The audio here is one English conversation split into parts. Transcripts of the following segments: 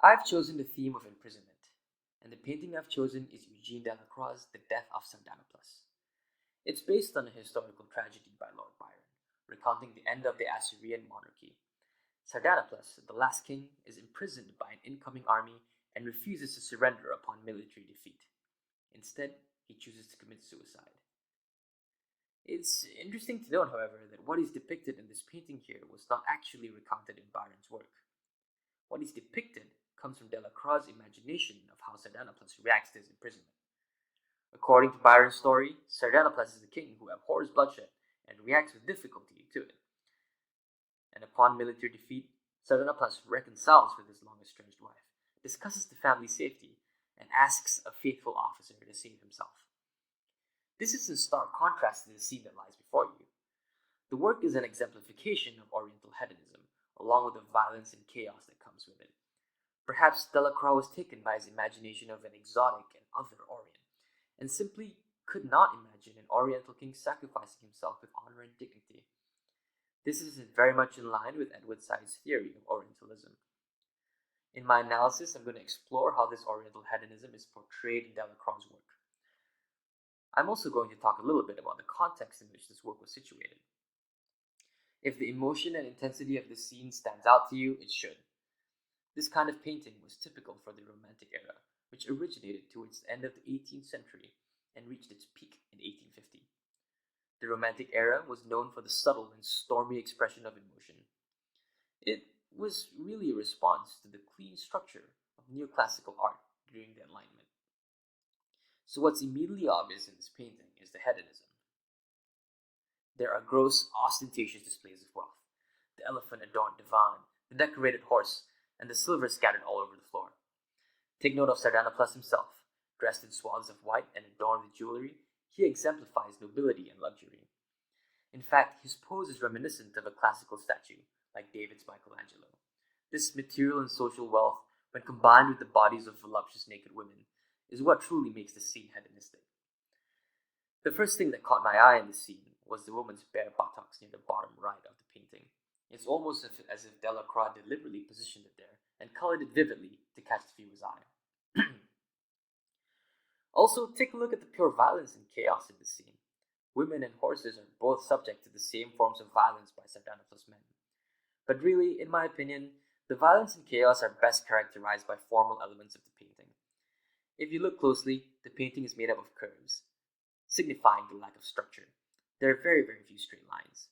I've chosen the theme of imprisonment, and the painting I've chosen is Eugene Delacroix's The Death of Sardanapalus. It's based on a historical tragedy by Lord Byron, recounting the end of the Assyrian monarchy. Sardanapalus, the last king, is imprisoned by an incoming army and refuses to surrender upon military defeat. Instead, he chooses to commit suicide. It's interesting to note, however, that what is depicted in this painting here was not actually recounted in Byron's work. What is depicted comes from Delacroix's imagination of how Sardanapalus reacts to his imprisonment. According to Byron's story, Sardanapalus is a king who abhors bloodshed and reacts with difficulty to it. And upon military defeat, Sardanapalus reconciles with his long estranged wife, discusses the family's safety, and asks a faithful officer to save himself. This is in stark contrast to the scene that lies before you. The work is an exemplification of Oriental hedonism, along with the violence and chaos that comes with it. Perhaps Delacroix was taken by his imagination of an exotic and other Orient, and simply could not imagine an Oriental king sacrificing himself with honor and dignity. This is very much in line with Edward Said's theory of Orientalism. In my analysis, I'm going to explore how this Oriental hedonism is portrayed in Delacroix's work. I'm also going to talk a little bit about the context in which this work was situated. If the emotion and intensity of the scene stands out to you, it should. This kind of painting was typical for the Romantic era, which originated towards the end of the 18th century and reached its peak in 1850. The Romantic era was known for the subtle and stormy expression of emotion. It was really a response to the clean structure of neoclassical art during the Enlightenment. So what's immediately obvious in this painting is the hedonism. There are gross, ostentatious displays of wealth. The elephant-adorned divan, the decorated horse, and the silver scattered all over the floor. Take note of Sardanapalus himself. Dressed in swaths of white and adorned with jewelry, he exemplifies nobility and luxury. In fact, his pose is reminiscent of a classical statue, like David's Michelangelo. This material and social wealth, when combined with the bodies of voluptuous naked women, is what truly makes the scene hedonistic. The first thing that caught my eye in the scene was the woman's bare buttocks near the bottom right of the painting. It's almost as if Delacroix deliberately positioned it there and colored it vividly to catch the viewer's eye. Also, take a look at the pure violence and chaos in the scene. Women and horses are both subject to the same forms of violence by Sardanapalus' men. But really, in my opinion, the violence and chaos are best characterized by formal elements of the painting. If you look closely, the painting is made up of curves, signifying the lack of structure. There are very few straight lines.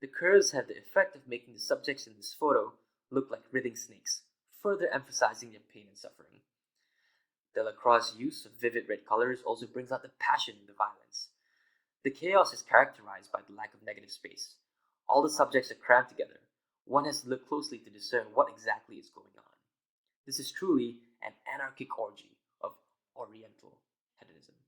The curves have the effect of making the subjects in this photo look like writhing snakes, further emphasizing their pain and suffering. Delacroix's use of vivid red colors also brings out the passion and the violence. The chaos is characterized by the lack of negative space. All the subjects are crammed together. One has to look closely to discern what exactly is going on. This is truly an anarchic orgy of Oriental hedonism.